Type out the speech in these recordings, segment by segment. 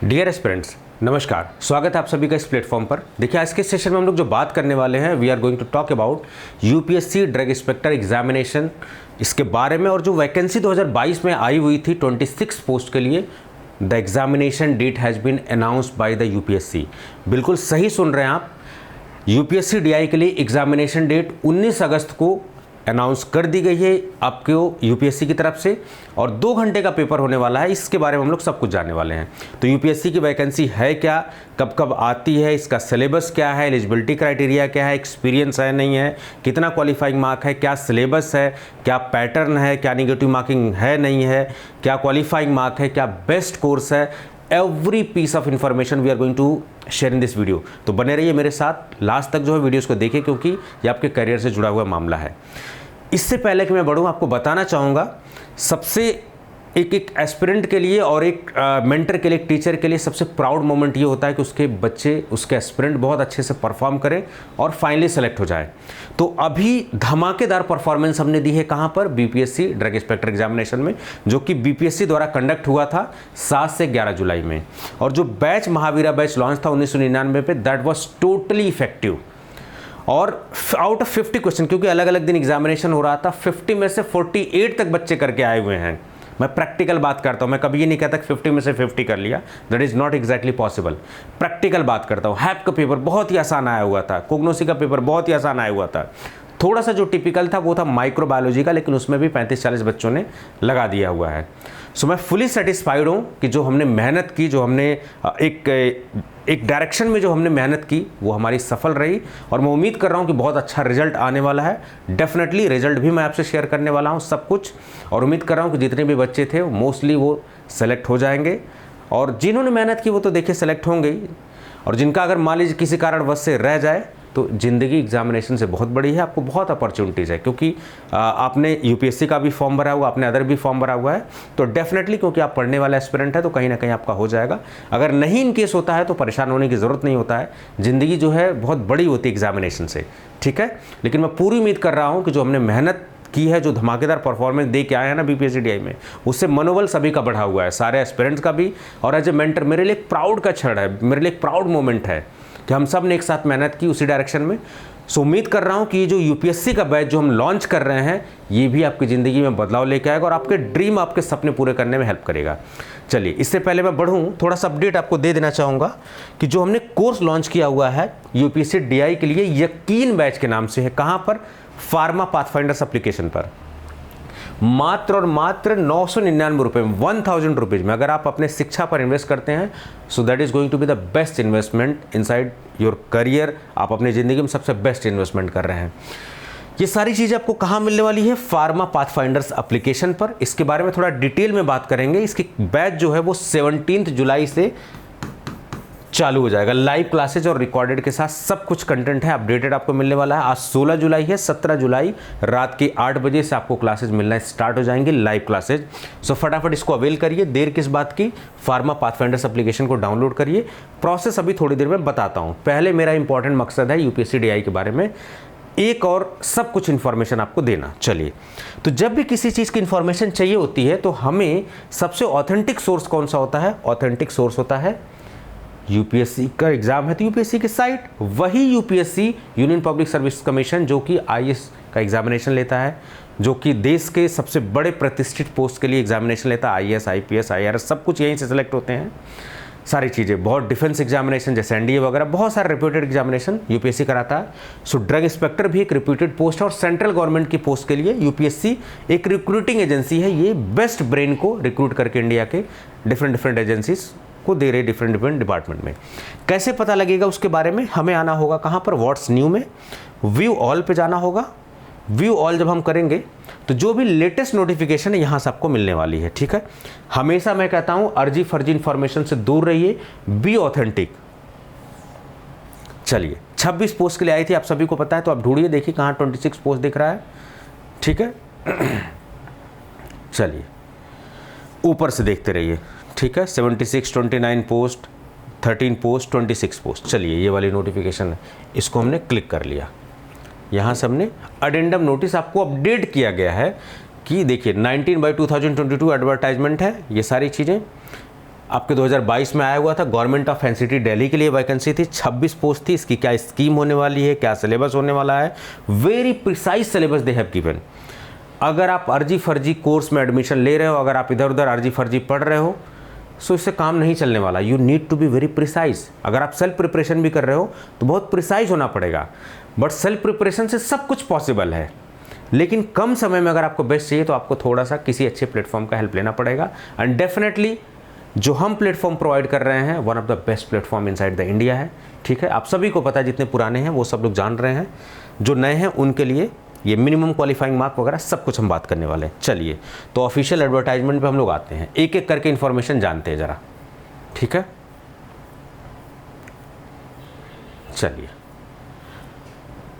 Dear aspirants, नमस्कार। स्वागत है आप सभी का इस प्लेटफॉर्म पर। देखिए, आज के सेशन में हम लोग जो बात करने वाले हैं, we are going to talk about UPSC drug inspector examination, इसके बारे में। और जो वैकेंसी 2022 में आई हुई थी 26 पोस्ट के लिए, the examination date has been announced by the UPSC. बिल्कुल सही सुन रहे हैं आप, यूपीएससी डीआई के लिए एग्जामिनेशन डेट 19 अगस्त को अनाउंस कर दी गई है आपको यूपीएससी की तरफ से, और 2 घंटे का पेपर होने वाला है। इसके बारे में हम लोग सब कुछ जानने वाले हैं। तो यूपीएससी की वैकेंसी है क्या, कब कब आती है, इसका सिलेबस क्या है, एलिजिबिलिटी क्राइटेरिया क्या है, एक्सपीरियंस है नहीं है, कितना क्वालिफाइंग मार्क है, क्या सिलेबस है, क्या पैटर्न है, क्या निगेटिव मार्किंग है नहीं है, क्या क्वालिफाइंग मार्क है, क्या बेस्ट कोर्स है, every piece of information we are going to share in this video. तो बने रहिए मेरे साथ, लास्ट तक जो है वीडियोस को देखिए, क्योंकि ये आपके करियर से जुड़ा हुआ मामला है। इससे पहले कि मैं बढ़ूँ, आपको बताना चाहूँगा, सबसे एक एस्पिरेंट के लिए और एक मेंटर के लिए, एक टीचर के लिए सबसे प्राउड मोमेंट ये होता है कि उसके बच्चे, उसके एस्पिरेंट बहुत अच्छे से परफॉर्म करें और फाइनली सेलेक्ट हो जाए। तो अभी धमाकेदार परफॉर्मेंस हमने दी है कहाँ पर, बीपीएससी ड्रग इंस्पेक्टर एग्जामिनेशन में, जो कि बीपीएससी द्वारा कंडक्ट हुआ था 7 से 11 जुलाई में। और जो बैच महावीरा बैच लॉन्च था 1999 पे, दैट वॉज टोटली इफेक्टिव। और आउट ऑफ 50 क्वेश्चन, क्योंकि अलग अलग दिन एग्जामिनेशन हो रहा था, 50 में से 48 तक बच्चे करके आए हुए हैं। मैं प्रैक्टिकल बात करता हूँ, मैं कभी ये नहीं कहता कि 50 में से 50 कर लिया, that is not exactly possible. Practical बात करता हूँ। हैप का पेपर बहुत ही आसान आया हुआ था, कोग्नोसी का पेपर बहुत ही आसान आया हुआ था। थोड़ा सा जो टिपिकल था वो था माइक्रोबायोलॉजी का, लेकिन उसमें भी 35-40 बच्चों ने लगा दिया हुआ है। सो मैं फुली सेटिस्फाइड हूँ कि जो हमने मेहनत की, जो हमने एक डायरेक्शन में जो हमने मेहनत की, वो हमारी सफल रही। और मैं उम्मीद कर रहा हूँ कि बहुत अच्छा रिजल्ट आने वाला है। डेफिनेटली रिजल्ट भी मैं आपसे शेयर करने वाला हूँ सब कुछ, और उम्मीद कर रहा हूँ कि जितने भी बच्चे थे मोस्टली वो सेलेक्ट हो जाएंगे। और जिन्होंने मेहनत की वो तो देखिए सेलेक्ट होंगे ही, और जिनका अगर मान लीजिए किसी कारणवश से रह जाए तो ज़िंदगी एग्जामिनेशन से बहुत बड़ी है। आपको बहुत अपॉर्चुनिटीज़ है, क्योंकि आपने यूपीएससी का भी फॉर्म भरा हुआ, आपने अदर भी फॉर्म भरा हुआ है। तो डेफिनेटली, क्योंकि आप पढ़ने वाला एस्पिरेंट है, तो कहीं ना कहीं आपका हो जाएगा। अगर नहीं इन केस होता है तो परेशान होने की ज़रूरत नहीं होता है। ज़िंदगी जो है बहुत बड़ी होती है एग्जामिनेशन से, ठीक है। लेकिन मैं पूरी उम्मीद कर रहा हूँ कि जो हमने मेहनत की है, जो धमाकेदार परफॉर्मेंस दे के आए हैं ना बीपीएससी डीआई में, उससे मनोबल सभी का बढ़ा हुआ है, सारे एस्पिरेंट्स का भी। और एज ए मेंटर मेरे लिए एक प्राउड का क्षण है, मेरे लिए एक प्राउड मोमेंट है कि हम सब ने एक साथ मेहनत की उसी डायरेक्शन में। सो उम्मीद कर रहा हूँ कि ये जो यूपीएससी का बैच जो हम लॉन्च कर रहे हैं, ये भी आपकी ज़िंदगी में बदलाव लेके आएगा और आपके ड्रीम, आपके सपने पूरे करने में हेल्प करेगा। चलिए, इससे पहले मैं बढ़ूँ, थोड़ा सा अपडेट आपको दे देना चाहूँगा कि जो हमने कोर्स लॉन्च किया हुआ है यूपीएससी डीआई के लिए, यकीन बैच के नाम से है। कहाँ पर? फार्मा पाथफाइंडर्स एप्लीकेशन पर। मात्र और मात्र 999 रुपये, 1000 रुपीज़ में अगर आप अपने शिक्षा पर इन्वेस्ट करते हैं, so that is going to be the best investment inside your career. आप अपनी ज़िंदगी में सबसे बेस्ट इन्वेस्टमेंट कर रहे हैं। ये सारी चीज़ें आपको कहाँ मिलने वाली है? फार्मा पाथफाइंडर्स एप्लीकेशन पर। इसके बारे में थोड़ा डिटेल में बात करेंगे। इसकी बैच जो है वो 17 जुलाई से चालू हो जाएगा। लाइव क्लासेज और रिकॉर्डेड के साथ सब कुछ कंटेंट है, अपडेटेड आपको मिलने वाला है। आज 16 जुलाई है, 17 जुलाई रात के 8 बजे से आपको क्लासेज मिलना स्टार्ट हो जाएंगे, लाइव क्लासेज। सो फटाफट इसको अवेल करिए, देर किस बात की। फार्मा पाथफाइंडर्स एप्लीकेशन को डाउनलोड करिए। प्रोसेस अभी थोड़ी देर में बताता हूँ। पहले मेरा इंपॉर्टेंट मकसद है यूपीएससी डीआई के बारे में एक और सब कुछ इन्फॉर्मेशन आपको देना। चलिए, तो जब भी किसी चीज़ की इन्फॉर्मेशन चाहिए होती है तो हमें सबसे ऑथेंटिक सोर्स कौन सा होता है? ऑथेंटिक सोर्स होता है यूपीएससी का एग्जाम है तो यूपीएससी की साइट, वही UPSC union public service commission जो कि आईएएस का एग्जामिनेशन लेता है, जो कि देश के सबसे बड़े प्रतिष्ठित पोस्ट के लिए एग्जामिनेशन लेता है। आईएएस, आईपीएस, आईआरएस सब कुछ यहीं से सिलेक्ट होते हैं। सारी चीज़ें, बहुत डिफेंस एग्जामिनेशन जैसे एनडीए वगैरह, बहुत सारे रिप्यूटेड एग्जामिनेशन यूपीएससी कराता है। सो ड्रग इंस्पेक्टर भी एक रिप्यूटेड पोस्ट है, और सेंट्रल गवर्नमेंट की पोस्ट के लिए यूपीएससी एक रिक्रूटिंग एजेंसी है। ये बेस्ट ब्रेन को रिक्रूट करके इंडिया के डिफरेंट एजेंसीज को दे रहे, डिफरेंट डिपार्टमेंट में। कैसे पता लगेगा उसके बारे में? हमें आना होगा कहाँ पर? व्हाट्स न्यू में व्यू ऑल पे जाना होगा। व्यू ऑल जब हम करेंगे तो जो भी लेटेस्ट नोटिफिकेशन है यहाँ से आपको मिलने वाली है, ठीक है। हमेशा मैं कहता हूँ अर्जी फर्जी इंफॉर्मेशन से दूर रहिए, बी ऑथेंटिक। चलिए, 26 पोस्ट के लिए आई थी, आप सभी को पता है, तो आप ढूंढिए, देखिए कहाँ 26 पोस्ट दिख रहा है, ठीक है। चलिए, ऊपर से देखते रहिए, ठीक है। 76, 29 पोस्ट, 13 पोस्ट, 26 पोस्ट। चलिए, ये वाली नोटिफिकेशन है, इसको हमने क्लिक कर लिया। यहाँ से हमने अडेंडम नोटिस आपको अपडेट किया गया है कि देखिए 19/2022 एडवर्टाइजमेंट है, ये सारी चीज़ें। आपके 2022 में आया हुआ था, गवर्नमेंट ऑफ एनसीटी दिल्ली के लिए वैकेंसी थी, 26 पोस्ट थी। इसकी क्या स्कीम होने वाली है, क्या सिलेबस होने वाला है, very precise syllabus they have given. अगर आप अर्जी फर्जी कोर्स में एडमिशन ले रहे हो, अगर आप इधर उधर अर्जी फर्जी पढ़ रहे हो, सो इससे काम नहीं चलने वाला। You need to be very precise. अगर आप सेल्फ प्रिपरेशन भी कर रहे हो तो बहुत प्रिसाइज होना पड़ेगा। बट सेल्फ प्रिपरेशन से सब कुछ पॉसिबल है, लेकिन कम समय में अगर आपको बेस्ट चाहिए तो आपको थोड़ा सा किसी अच्छे प्लेटफॉर्म का हेल्प लेना पड़ेगा। एंड डेफिनेटली जो हम प्लेटफॉर्म प्रोवाइड कर रहे हैं, one of the best platform inside the India है। ठीक है, आप सभी को पता है, जितने पुराने हैं वो सब लोग जान रहे हैं, जो नए हैं उनके लिए ये मिनिमम क्वालिफाइंग मार्क वगैरह सब कुछ हम बात करने वाले हैं। चलिए, तो ऑफिशियल एडवर्टाइजमेंट पे हम लोग आते हैं, एक एक करके इन्फॉर्मेशन जानते हैं ज़रा। ठीक है, चलिए।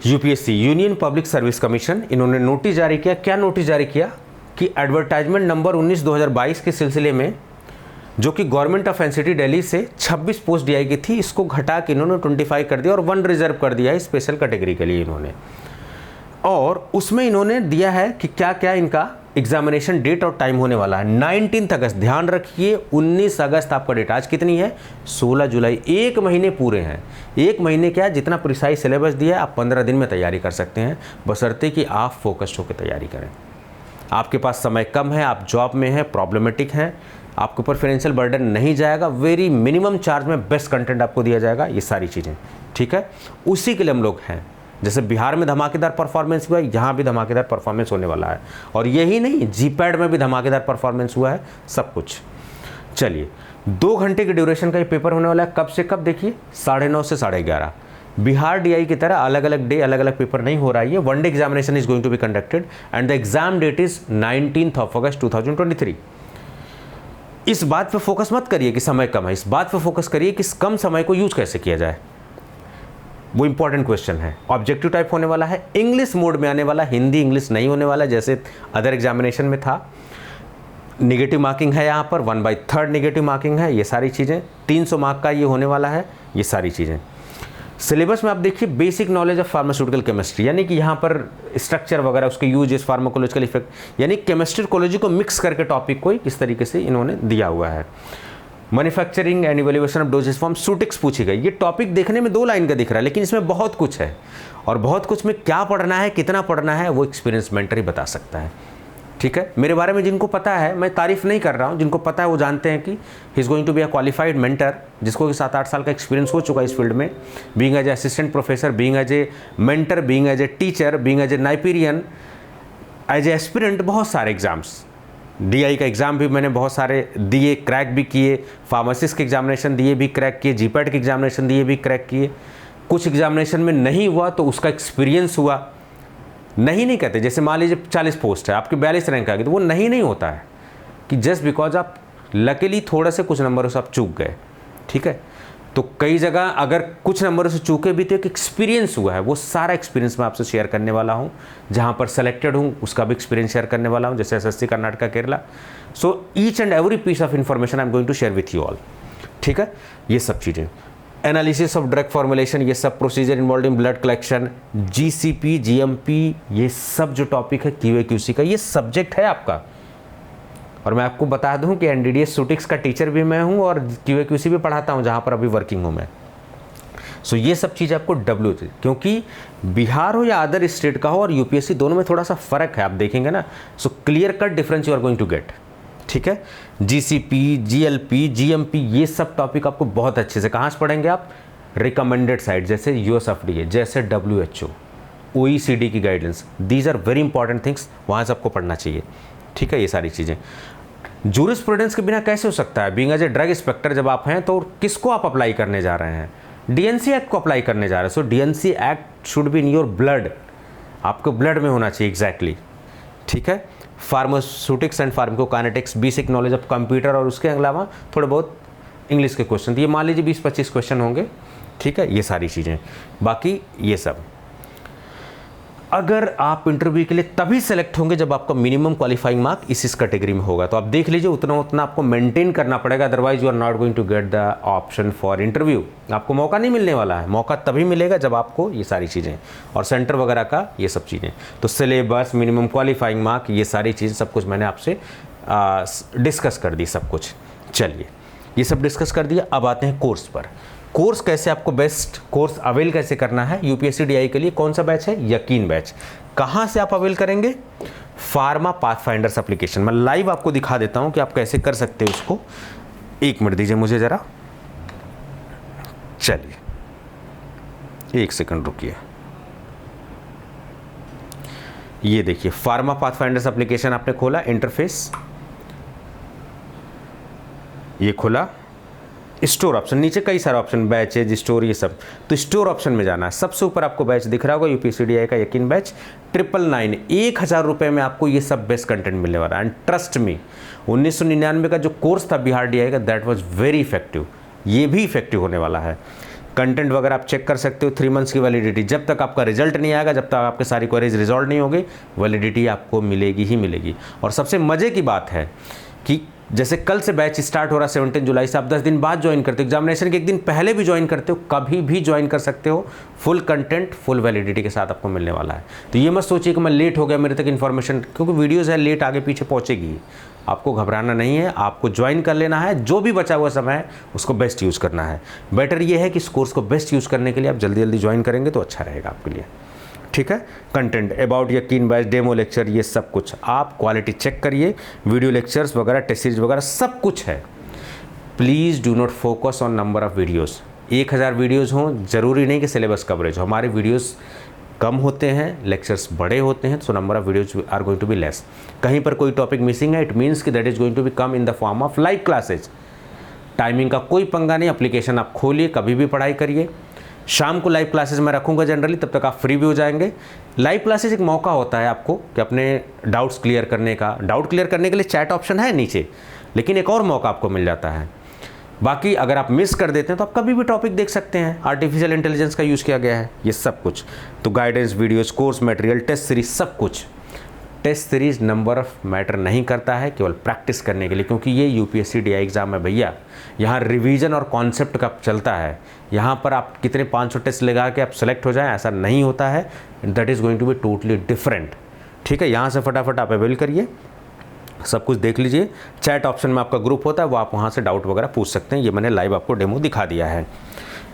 UPSC, union public service commission, इन्होंने नोटिस जारी किया। क्या नोटिस जारी किया कि एडवर्टाइजमेंट नंबर 19/2022 के सिलसिले में, जो कि गवर्नमेंट ऑफ एनसीटी दिल्ली से 26 पोस्ट दी गई थी, इसको घटा के इन्होंने 25 कर दिया और 1 रिजर्व कर दिया है स्पेशल कैटेगरी के लिए इन्होंने। और उसमें इन्होंने दिया है कि क्या क्या इनका एग्जामिनेशन डेट और टाइम होने वाला है। 19 अगस्त, ध्यान रखिए 19 अगस्त आपका डेट। आज कितनी है? 16 जुलाई। 1 महीने पूरे हैं। 1 महीने क्या, जितना प्रिसाइज सिलेबस दिया है आप 15 दिन में तैयारी कर सकते हैं, बशर्ते कि आप फोकस्ड होकर तैयारी करें। आपके पास समय कम है, आप जॉब में हैं, प्रॉब्लमेटिक हैं, आपके ऊपर फाइनेंशियल बर्डन नहीं जाएगा, वेरी मिनिमम चार्ज में बेस्ट कंटेंट आपको दिया जाएगा, ये सारी चीज़ें। ठीक है, उसी के लिए हम लोग हैं। जैसे बिहार में धमाकेदार परफॉर्मेंस हुआ है, यहाँ भी धमाकेदार परफॉर्मेंस होने वाला है। और यही नहीं, जीपैड में भी धमाकेदार परफॉर्मेंस हुआ है, सब कुछ। चलिए, 2 घंटे के ड्यूरेशन का ये पेपर होने वाला है। कब से कब? देखिए 9:30 से 11:30। बिहार डीआई की तरह अलग अलग डे, अलग अलग पेपर नहीं हो रहा है। ये 1 day examination is going to be conducted and the exam date is 19 August 2023। इस बात पे फोकस मत करिए कि समय कम है, इस बात पे फोकस करिए कि इस कम समय को यूज कैसे किया जाए, वो इंपॉर्टेंट क्वेश्चन है। ऑब्जेक्टिव टाइप होने वाला है, इंग्लिश मोड में आने वाला, हिंदी इंग्लिश नहीं होने वाला जैसे अदर एग्जामिनेशन में था। नेगेटिव मार्किंग है यहाँ पर, 1/3 नेगेटिव मार्किंग है, ये सारी चीज़ें। 300 मार्क का ये होने वाला है, ये सारी चीज़ें। सिलेबस में आप देखिए basic knowledge of pharmaceutical chemistry, यानी कि यहाँ पर स्ट्रक्चर वगैरह, उसके यूजेस, फार्माकोलॉजिकल इफेक्ट, यानी केमिस्ट्री कोलॉजी को मिक्स करके टॉपिक को इस तरीके से इन्होंने दिया हुआ है। Manufacturing and evaluation of doses form सूटिक्स पूछी गई। ये टॉपिक देखने में 2 लाइन का दिख रहा है, लेकिन इसमें बहुत कुछ है, और बहुत कुछ में क्या पढ़ना है, कितना पढ़ना है, वो एक्सपीरियंस मेंटर ही बता सकता है। ठीक है, मेरे बारे में जिनको पता है, मैं तारीफ नहीं कर रहा हूँ, जिनको पता है वो जानते हैं कि he is going to be a qualified mentor, जिसको 7-8 साल का एक्सपीरियंस हो चुका है इस फील्ड में, being as a assistant professor, being as a mentor, being as a teacher, being as a NIPERian, as a aspirant. बहुत सारे एग्जाम्स, डीआई का एग्ज़ाम भी मैंने बहुत सारे दिए, क्रैक भी किए, फार्मासिस्ट के एग्जामिनेशन दिए भी क्रैक किए, जीपैट के एग्जामिनेशन दिए भी क्रैक किए। कुछ एग्जामिनेशन में नहीं हुआ तो उसका एक्सपीरियंस हुआ। नहीं कहते, जैसे मान लीजिए 40 पोस्ट है, आपकी 42 रैंक आ गई, तो वो नहीं होता है कि जस्ट बिकॉज आप लकीली थोड़ा से कुछ नंबरों से आप चूक गए। ठीक है, तो कई जगह अगर कुछ नंबरों से चूके भी तो एक एक्सपीरियंस हुआ है, वो सारा एक्सपीरियंस मैं आपसे शेयर करने वाला हूँ। जहाँ पर सेलेक्टेड हूँ उसका भी एक्सपीरियंस शेयर करने वाला हूँ, जैसे SSC Karnataka Kerala. So each and every piece of information I am going to share with you all. ठीक है, ये सब चीज़ें, एनालिसिस ऑफ ड्रग फॉर्मुलेशन, ये सब procedure involve in blood collection, GCP, GMP, ये सब जो टॉपिक है क्यूए/क्यूसी का, ये सब्जेक्ट है आपका। और मैं आपको बता दूं कि एनडीडीएस सूटिक्स का टीचर भी मैं हूं और क्यूए/क्यूसी भी पढ़ाता हूं, जहां पर अभी वर्किंग हूं मैं। सो ये सब चीज़ आपको क्योंकि बिहार हो या अदर स्टेट का हो और यूपीएससी, दोनों में थोड़ा सा फर्क है, आप देखेंगे ना। So clear cut difference you are going to get. ठीक है, जीसीपी, जीएलपी, जीएमपी, ये सब टॉपिक आपको बहुत अच्छे से कहाँ से पढ़ेंगे आप? रिकमेंडेड साइट, जैसे यूएसएफडीए, जैसे WHO, OECD की guidance, these are very important things, वहाँ से आपको पढ़ना चाहिए। ठीक है, ये सारी चीज़ें। जूरिस्प्रूडेंस के बिना कैसे हो सकता है? Being as a drug inspector जब आप हैं तो किसको आप अप्लाई करने जा रहे हैं? डीएनसी एक्ट को अप्लाई करने जा रहे हैं। So DNC act should be in your blood, आपको ब्लड में होना चाहिए एग्जैक्टली। ठीक है, pharmaceutics and pharmacokinetics, basic knowledge of computer, और उसके अलावा थोड़े बहुत इंग्लिश के क्वेश्चन, ये मान लीजिए 20-25 क्वेश्चन होंगे। ठीक है, ये सारी चीज़ें, बाकी ये सब। अगर आप इंटरव्यू के लिए तभी सेलेक्ट होंगे जब आपका मिनिमम क्वालिफाइंग मार्क इस कैटेगरी में होगा, तो आप देख लीजिए उतना आपको मेंटेन करना पड़ेगा, otherwise you are not going to get the option for interview. आपको मौका नहीं मिलने वाला है, मौका तभी मिलेगा जब आपको ये सारी चीज़ें और सेंटर वगैरह का ये सब चीज़ें, तो सिलेबस, मिनिमम क्वालिफाइंग मार्क, ये सारी चीज़ें सब कुछ मैंने आपसे डिस्कस कर दी सब कुछ। चलिए, ये सब डिस्कस कर दिया। अब आते हैं कोर्स पर। कोर्स कैसे आपको बेस्ट कोर्स अवेल कैसे करना है यूपीएससी डीआई के लिए, कौन सा बैच है, यकीन बैच। कहाँ से आप अवेल करेंगे, फार्मा पाथफाइंडर्स एप्लीकेशन। मैं लाइव आपको दिखा देता हूँ कि आप कैसे कर सकते हो इसको। 1 मिनट दीजिए मुझे ज़रा, चलिए 1 सेकंड रुकिए। ये देखिए फार्मा पाथफाइंडर्स एप्लीकेशन आपने खोला, इंटरफेस ये खोला, स्टोर ऑप्शन, नीचे कई सारे ऑप्शन, बैचेज, स्टोर, ये सब। तो स्टोर ऑप्शन में जाना है, सबसे ऊपर आपको बैच दिख रहा होगा यूपीएससी डीआई का यकीन बैच 999, 1000 रुपये में आपको ये सब बेस्ट कंटेंट मिलने वाला है। एंड ट्रस्ट मी, 1999 का जो कोर्स था बिहार डीआई का, दैट वाज वेरी इफेक्टिव, ये भी इफेक्टिव होने वाला है। कंटेंट वगैरह आप चेक कर सकते हो, 3 मंथ्स की वैलिडिटी, जब तक आपका रिजल्ट नहीं आएगा, जब तक आपके सारी क्वेरीज रिजॉल्व नहीं होगी, वैलिडिटी आपको मिलेगी ही मिलेगी। और सबसे मज़े की बात है कि जैसे कल से बैच स्टार्ट हो रहा है 17 जुलाई से, आप 10 दिन बाद ज्वाइन करते हो, एग्जामिनेशन के 1 दिन पहले भी ज्वाइन करते हो, कभी भी ज्वाइन कर सकते हो। फुल कंटेंट फुल वैलिडिटी के साथ आपको मिलने वाला है। तो ये मत सोचिए कि मैं लेट हो गया, मेरे तक इन्फॉर्मेशन, क्योंकि वीडियोज़ है लेट आगे पीछे पहुँचेगी, आपको घबराना नहीं है, आपको ज्वाइन कर लेना है। जो भी बचा हुआ समय है उसको बेस्ट यूज़ करना है। बेटर ये है कि इस कोर्स को बेस्ट यूज़ करने के लिए आप जल्दी जल्दी ज्वाइन करेंगे तो अच्छा रहेगा आपके लिए, ठीक है। कंटेंट अबाउट यकीन बैच, डेमो लेक्चर, ये सब कुछ आप क्वालिटी चेक करिए, वीडियो लेक्चर्स वगैरह, टेस्ट सीरीज वगैरह सब कुछ है। Please do not focus on number of videos. 1000 videos हों, ज़रूरी नहीं कि सिलेबस कवरेज हो। हमारे वीडियोस कम होते हैं, लेक्चर्स बड़े होते हैं, so number of videos are going to be less. कहीं पर कोई टॉपिक मिसिंग है, इट मीन्स कि that is going to be come in the form of live classes. Timing का कोई पंगा नहीं, एप्लीकेशन आप खोलिए, कभी भी पढ़ाई करिए। शाम को लाइव क्लासेस मैं रखूंगा जनरली, तब तक आप फ्री भी हो जाएंगे। लाइव क्लासेस एक मौका होता है आपको कि अपने डाउट्स क्लियर करने का। डाउट क्लियर करने के लिए चैट ऑप्शन है नीचे, लेकिन एक और मौका आपको मिल जाता है। बाकी अगर आप मिस कर देते हैं तो आप कभी भी टॉपिक देख सकते हैं। आर्टिफिशियल इंटेलिजेंस का यूज़ किया गया है, ये सब कुछ। तो guidance videos, course material, test series, सब कुछ। Test series number of matter नहीं करता है, केवल प्रैक्टिस करने के लिए, क्योंकि ये यूपीएससी डीआई एग्जाम है भैया। यहाँ रिवीजन और कॉन्सेप्ट का चलता है। यहाँ पर आप कितने 500 टेस्ट लगा के आप सेलेक्ट हो जाएं, ऐसा नहीं होता है। That is going to be totally different, ठीक है। यहाँ से फटाफट आप अवेल करिए, सब कुछ देख लीजिए। चैट ऑप्शन में आपका ग्रुप होता है, वो आप वहाँ से डाउट वगैरह पूछ सकते हैं। ये मैंने लाइव आपको डेमो दिखा दिया है,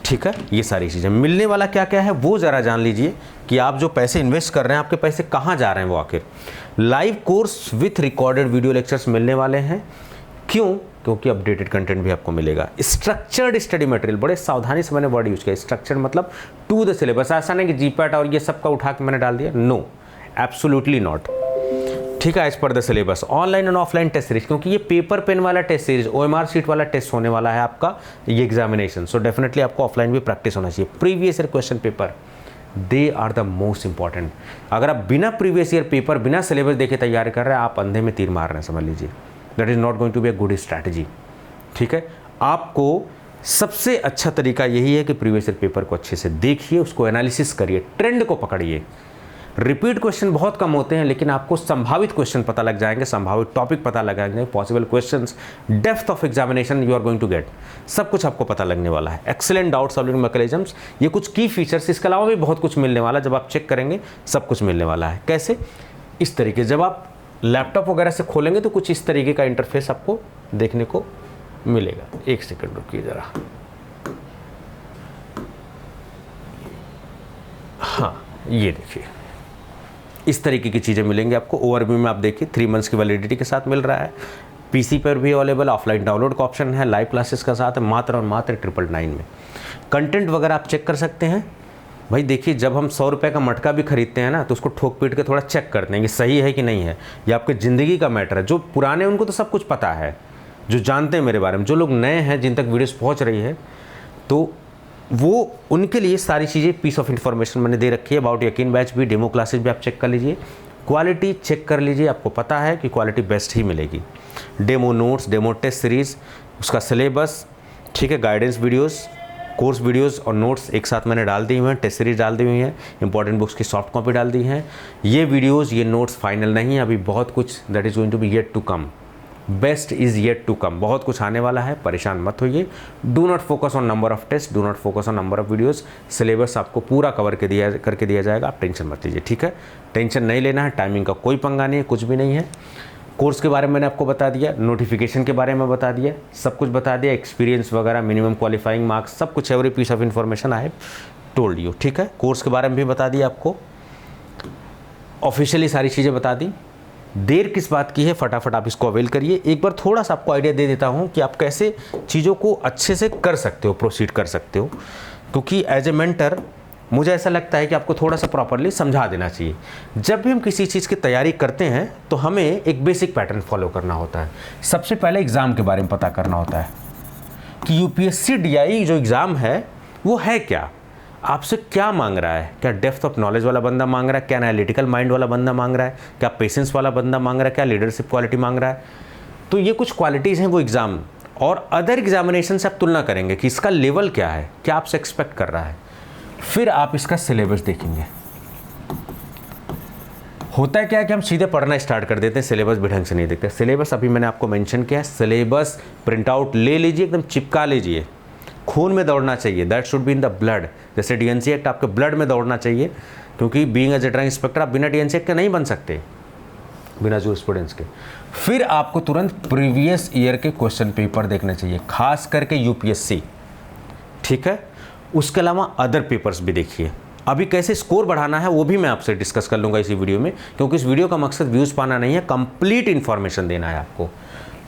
ठीक है। ये सारी चीज़ें मिलने वाला क्या क्या है वो ज़रा जान लीजिए कि आप जो पैसे इन्वेस्ट कर रहे हैं, आपके पैसे कहाँ जा रहे हैं वो आखिर। Live course with recorded video lectures मिलने वाले हैं। क्यों? क्योंकि अपडेटेड कंटेंट भी आपको मिलेगा। स्ट्रक्चर्ड स्टडी मटेरियल, बड़े सावधानी से मैंने वर्ड यूज़ किया, स्ट्रक्चर्ड मतलब टू द सिलेबस। ऐसा नहीं कि जीपैट और ये सब का उठा के मैंने डाल दिया, नो, एब्सोल्युटली नॉट, ठीक है। As per the syllabus, online and offline test series, क्योंकि ये पेपर पेन वाला टेस्ट सीरीज, ओएमआर शीट वाला टेस्ट होने वाला है आपका ये एग्जामिनेशन। सो डेफिनेटली आपको ऑफलाइन भी प्रैक्टिस होना चाहिए। Previous year question paper, they are the most important. अगर आप बिना प्रीवियस ईयर पेपर, बिना सिलेबस देखे तैयारी कर रहे हैं, आप अंधे में तीर मार रहे हैं, समझ लीजिए। That is not going to be a good strategy, ठीक है। आपको सबसे अच्छा तरीका यही है कि प्रीवियस ईयर पेपर को अच्छे से देखिए, उसको एनालिसिस करिए, ट्रेंड को पकड़िए। रिपीट क्वेश्चन बहुत कम होते हैं, लेकिन आपको संभावित क्वेश्चन पता लग जाएंगे, संभावित टॉपिक पता लग जाएंगे, possible questions, depth of examination you are going to get, सब कुछ आपको पता लगने वाला है। एक्सीलेंट डाउट सॉल्विंग मैकेनिज्म्स, ये कुछ की फीचर्स, इसके अलावा भी बहुत कुछ मिलने वाला है। जब आप चेक करेंगे सब कुछ मिलने वाला है। कैसे? इस तरीके, जब आप लैपटॉप वगैरह से खोलेंगे तो कुछ इस तरीके का इंटरफेस आपको देखने को मिलेगा। 1 सेकंड रुकिए ज़रा, हाँ ये देखिए, इस तरीके की चीज़ें मिलेंगी आपको। ओवरव्यू में आप देखिए 3 मंथ्स की वैलिडिटी के साथ मिल रहा है। पीसी पर भी अवेलेबल, ऑफलाइन डाउनलोड का ऑप्शन है, लाइव क्लासेस का साथ है, मात्र और मात्र 999 में। कंटेंट वगैरह आप चेक कर सकते हैं। भाई देखिए, जब हम 100 रुपये का मटका भी खरीदते हैं ना, तो उसको ठोक पीट के थोड़ा चेक करते हैं कि सही है कि नहीं है। ये आपकी ज़िंदगी का मैटर है। जो पुराने उनको तो सब कुछ पता है, जो जानते हैं मेरे बारे में। जो लोग नए हैं, जिन तक वीडियोस पहुंच रही है, तो वो उनके लिए सारी चीज़ें पीस ऑफ इन्फॉर्मेशन मैंने दे रखी है। अबाउट यकीन बैच भी, डेमो क्लासेस भी आप चेक कर लीजिए, क्वालिटी चेक कर लीजिए, आपको पता है कि क्वालिटी बेस्ट ही मिलेगी। Demo notes, demo test series, उसका सिलेबस, ठीक है, गाइडेंस वीडियोस, कोर्स वीडियोस और नोट्स एक साथ मैंने डाल दी हुई हैं, टेस्ट सीरीज डाल दी हुई हैं, इंपॉर्टेंट बुक्स की सॉफ्ट कॉपी डाल दी हैं। ये वीडियोस, ये नोट्स फाइनल नहीं है, अभी बहुत कुछ that is going to be yet to come. Best is yet to come, बहुत कुछ आने वाला है, परेशान मत होइए। Do not focus on number of test, do not focus on number of videos. Syllabus आपको पूरा कवर करके दिया जाएगा, आप टेंशन मत लीजिए, ठीक है। टेंशन नहीं लेना है, टाइमिंग का कोई पंगा नहीं है, कुछ भी नहीं है। कोर्स के बारे में मैंने आपको बता दिया, नोटिफिकेशन के बारे में बता दिया, सब कुछ बता दिया, एक्सपीरियंस वगैरह, मिनिमम क्वालिफाइंग मार्क्स, सब कुछ, every piece of information I have told you. ठीक है, कोर्स के बारे में भी बता दिया आपको, ऑफिशियली सारी चीज़ें बता दी। देर किस बात की है, फटाफट आप इसको अवेल करिए। एक बार थोड़ा सा आपको आइडिया दे देता हूँ कि आप कैसे चीज़ों को अच्छे से कर सकते हो, प्रोसीड कर सकते हो, क्योंकि एज ए मेंटर मुझे ऐसा लगता है कि आपको थोड़ा सा प्रॉपरली समझा देना चाहिए। जब भी हम किसी चीज़ की तैयारी करते हैं तो हमें एक बेसिक पैटर्न फॉलो करना होता है। सबसे पहले एग्ज़ाम के बारे में पता करना होता है कि यूपीएससी डीआई जो एग्ज़ाम है वो है क्या, आपसे क्या मांग रहा है। क्या डेप्थ ऑफ नॉलेज वाला बंदा मांग रहा है, क्या एनालिटिकल माइंड वाला बंदा मांग रहा है, क्या पेशेंस वाला बंदा मांग रहा है, क्या लीडरशिप क्वालिटी मांग रहा है। तो ये कुछ क्वालिटीज़ हैं वो एग्ज़ाम और अदर एग्जामिनेशन से आप तुलना करेंगे कि इसका लेवल क्या है, क्या आपसे एक्सपेक्ट कर रहा है। फिर आप इसका सिलेबस देखेंगे। होता है क्या है कि हम सीधे पढ़ना स्टार्ट कर देते हैं, सिलेबस भी ढंग से नहीं देखते। सिलेबस अभी मैंने आपको मेंशन किया है, सिलेबस प्रिंट आउट ले लीजिए, एकदम चिपका लीजिए, खून में दौड़ना चाहिए, that should be in the blood. जैसे डीएनसी एक्ट आपके ब्लड में दौड़ना चाहिए, क्योंकि being as a drug inspector आप बिना डीएनसी एक्ट के नहीं बन सकते, बिना जूरिस्प्रूडेंस के। फिर आपको तुरंत प्रीवियस ईयर के क्वेश्चन पेपर देखने चाहिए, खास करके यूपीएससी। ठीक है, उसके अलावा अदर पेपर्स भी देखिए। अभी कैसे स्कोर बढ़ाना है वो भी मैं आपसे डिस्कस कर लूँगा इसी वीडियो में, क्योंकि इस वीडियो का मकसद व्यूज़ पाना नहीं है, कंप्लीट इन्फॉर्मेशन देना है आपको।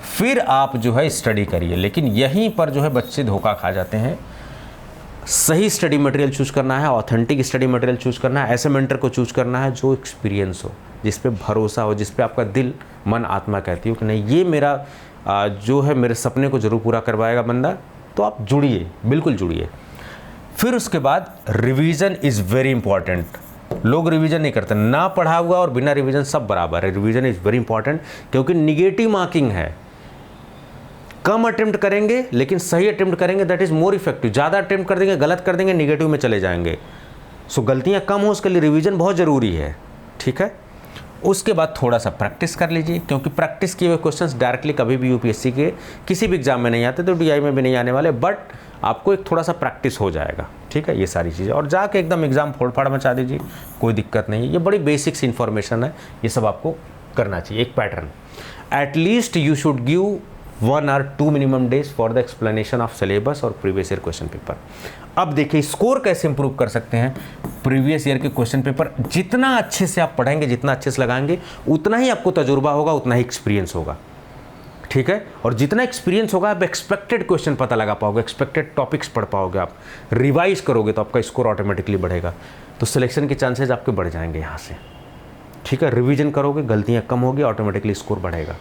फिर आप जो है स्टडी करिए, लेकिन यहीं पर जो है बच्चे धोखा खा जाते हैं। सही स्टडी मटेरियल चूज़ करना है, ऑथेंटिक स्टडी मटेरियल चूज़ करना है, ऐसे मेंटर को चूज़ करना है जो एक्सपीरियंस हो, जिस पे भरोसा हो, जिस पे आपका दिल मन आत्मा कहती हो कि नहीं ये मेरा जो है मेरे सपने को ज़रूर पूरा करवाएगा बंदा। तो आप जुड़िए, बिल्कुल जुड़िए। फिर उसके बाद रिवीजन इज़ वेरी इंपॉर्टेंट। लोग रिवीजन नहीं करते, ना पढ़ा हुआ और बिना रिवीजन सब बराबर है। रिवीजन इज़ वेरी इंपॉर्टेंट, क्योंकि निगेटिव मार्किंग है। कम अटेम्प्ट करेंगे लेकिन सही अटेम्प्ट करेंगे, दैट इज़ मोर इफेक्टिव। ज़्यादा अटेम्प्ट कर देंगे, गलत कर देंगे, निगेटिव में चले जाएंगे। सो गलतियाँ कम हो उसके लिए रिवीजन बहुत ज़रूरी है। ठीक है, उसके बाद थोड़ा सा प्रैक्टिस कर लीजिए, क्योंकि प्रैक्टिस किए हुए क्वेश्चंस डायरेक्टली कभी भी यूपीएससी के किसी भी एग्जाम में नहीं आते, तो डीआई में भी नहीं आने वाले, बट आपको एक थोड़ा सा प्रैक्टिस हो जाएगा। ठीक है, ये सारी चीज़ें, और जाके एकदम एग्जाम फोड़ फाड़ मचा दीजिए, कोई दिक्कत नहीं है। ये बड़ी बेसिक्स इन्फॉर्मेशन है, ये सब आपको करना चाहिए। एक pattern, at least you should give 1 or 2 minimum days for the explanation of syllabus और प्रीवियस ईयर क्वेश्चन पेपर। अब देखिए स्कोर कैसे इंप्रूव कर सकते हैं। प्रीवियस ईयर के क्वेश्चन पेपर जितना अच्छे से आप पढ़ेंगे, जितना अच्छे से लगाएंगे, उतना ही आपको तजुर्बा होगा, उतना ही एक्सपीरियंस होगा। ठीक है, और जितना एक्सपीरियंस होगा आप एक्सपेक्टेड क्वेश्चन पता लगा पाओगे, एक्सपेक्टेड टॉपिक्स पढ़ पाओगे, आप रिवाइज करोगे तो आपका स्कोर ऑटोमेटिकली बढ़ेगा, तो सिलेक्शन के चांसेस आपके बढ़ जाएंगे यहाँ से। ठीक है, रिवीजन करोगे, गलतियाँ कम होगी, ऑटोमेटिकली स्कोर बढ़ेगा।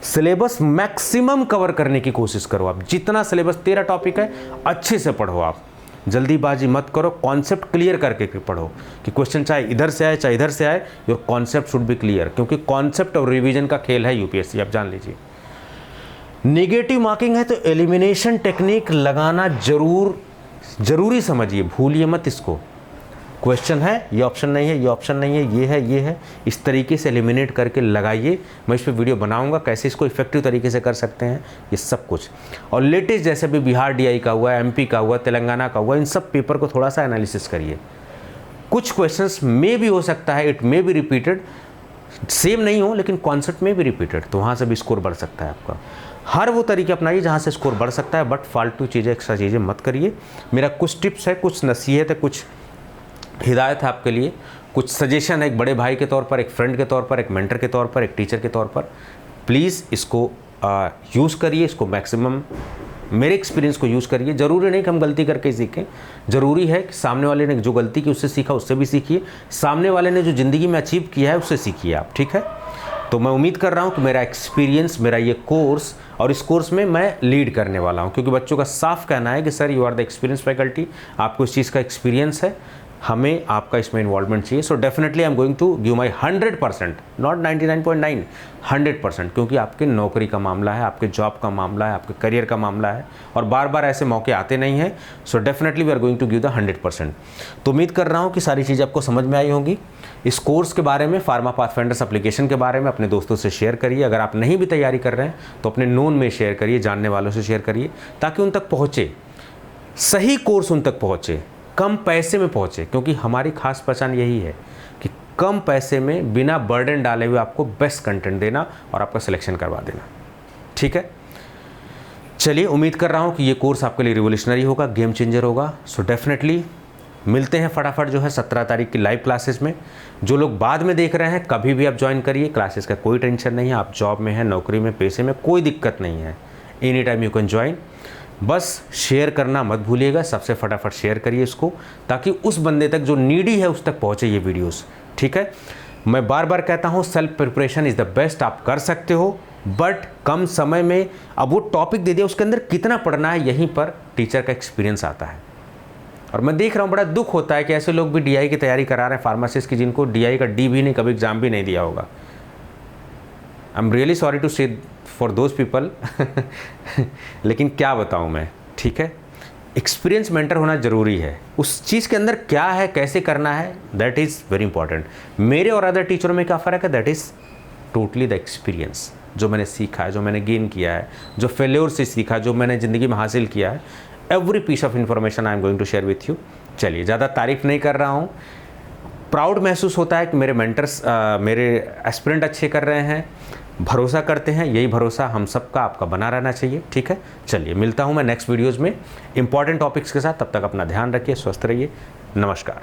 सिलेबस मैक्सिमम कवर करने की कोशिश करो आप, जितना सिलेबस 13 टॉपिक है अच्छे से पढ़ो आप, जल्दीबाजी मत करो, कॉन्सेप्ट क्लियर करके पढ़ो कि क्वेश्चन चाहे इधर से आए चाहे इधर से आए, your concept should be clear, क्योंकि कॉन्सेप्ट और रिवीजन का खेल है यूपीएससी, आप जान लीजिए। नेगेटिव मार्किंग है तो एलिमिनेशन टेक्निक लगाना जरूरी समझिए, भूलिए मत इसको। क्वेश्चन है, ये ऑप्शन नहीं है, ये ऑप्शन नहीं है, ये है, इस तरीके से एलिमिनेट करके लगाइए। मैं इस पर वीडियो बनाऊंगा कैसे इसको इफेक्टिव तरीके से कर सकते हैं, ये सब कुछ। और लेटेस्ट जैसे भी बिहार डीआई का हुआ, एमपी का हुआ, तेलंगाना का हुआ, इन सब पेपर को थोड़ा सा एनालिसिस करिए। कुछ क्वेश्चंस में भी हो सकता है, it may be repeated, same नहीं हो लेकिन कॉन्सेप्ट में भी रिपीटेड, तो वहाँ से भी स्कोर बढ़ सकता है आपका। हर वो तरीके अपनाइए जहाँ से स्कोर बढ़ सकता है, बट फालतू चीज़ें, एक्स्ट्रा चीज़ें मत करिए। मेरा कुछ टिप्स है, कुछ नसीहत है, कुछ हिदायत है आपके लिए, कुछ सजेशन है, एक बड़े भाई के तौर पर, एक फ्रेंड के तौर पर, एक मेंटर के तौर पर, एक टीचर के तौर पर। प्लीज़ इसको यूज़ करिए, इसको मैक्सिमम मेरे एक्सपीरियंस को यूज़ करिए। ज़रूरी नहीं कि हम गलती करके सीखें, ज़रूरी है कि सामने वाले ने जो गलती की उससे सीखा, उससे भी सीखिए। सामने वाले ने जो ज़िंदगी में अचीव किया है उससे सीखिए आप। ठीक है, तो मैं उम्मीद कर रहा हूँ कि मेरा एक्सपीरियंस, मेरा ये कोर्स, और इस कोर्स में मैं लीड करने वाला हूँ, क्योंकि बच्चों का साफ कहना है कि sir you are the experience faculty, आपको इस चीज़ का एक्सपीरियंस है, हमें आपका इसमें इन्वॉल्वमेंट चाहिए। So definitely I am going to give my 100%, not 99.9, 100%, क्योंकि आपके नौकरी का मामला है, आपके जॉब का मामला है, आपके करियर का मामला है, और बार बार ऐसे मौके आते नहीं हैं। So definitely we are going to give the 100%। तो उम्मीद कर रहा हूँ कि सारी चीज़ें आपको समझ में आई होंगी। इस कोर्स के बारे में, फार्मा पाथफाइंडर्स एप्लीकेशन के बारे में अपने दोस्तों से शेयर करिए। अगर आप नहीं भी तैयारी कर रहे हैं तो अपने नोन में शेयर करिए, जानने वालों से शेयर करिए, ताकि उन तक पहुँचे, सही कोर्स उन तक पहुँचे, कम पैसे में पहुँचे, क्योंकि हमारी खास पहचान यही है कि कम पैसे में बिना बर्डन डाले हुए आपको बेस्ट कंटेंट देना और आपका सिलेक्शन करवा देना। ठीक है, चलिए उम्मीद कर रहा हूँ कि ये कोर्स आपके लिए रिवोल्यूशनरी होगा, गेम चेंजर होगा। सो डेफिनेटली मिलते हैं फटाफट जो है 17 तारीख की लाइव क्लासेस में। जो लोग बाद में देख रहे हैं कभी भी आप ज्वाइन करिए, क्लासेस का कोई टेंशन नहीं है। आप जॉब में हैं, नौकरी में, पैसे में, कोई दिक्कत नहीं है, any time you can join. बस शेयर करना मत भूलिएगा, सबसे फटाफट शेयर करिए इसको, ताकि उस बंदे तक जो नीडी है उस तक पहुँचे ये वीडियोज़। ठीक है, मैं बार बार कहता हूँ self preparation is the best. आप कर सकते हो, बट कम समय में। अब वो टॉपिक दे दिया, उसके अंदर कितना पढ़ना है, यहीं पर टीचर का एक्सपीरियंस आता है। और मैं देख रहा हूँ बड़ा दुख होता है कि ऐसे लोग भी डीआई की तैयारी करा रहे हैं, फार्मासिस्ट की, जिनको डीआई का डी भी नहीं, कभी एग्जाम भी नहीं दिया होगा। I am really sorry to say for those people लेकिन क्या बताऊँ मैं। ठीक है, एक्सपीरियंस मेंटर होना ज़रूरी है। उस चीज़ के अंदर क्या है, कैसे करना है, दैट इज़ वेरी इंपॉर्टेंट। मेरे और अदर टीचरों में क्या फ़र्क है, that is totally the experience, जो मैंने सीखा है, जो मैंने गेन किया है, जो फेल्योर से सीखा, जो मैंने ज़िंदगी में हासिल किया है। Every piece of information I am going to share with you. चलिए, ज़्यादा तारीफ़ नहीं कर रहा हूँ, प्राउड महसूस होता है कि मेरे मेंटर्स, मेरे एस्पिरेंट अच्छे कर रहे हैं, भरोसा करते हैं। यही भरोसा हम सबका, आपका बना रहना चाहिए। ठीक है, चलिए मिलता हूँ मैं नेक्स्ट वीडियोज़ में इंपॉर्टेंट टॉपिक्स के साथ। तब तक अपना ध्यान रखिए, स्वस्थ रहिए, नमस्कार।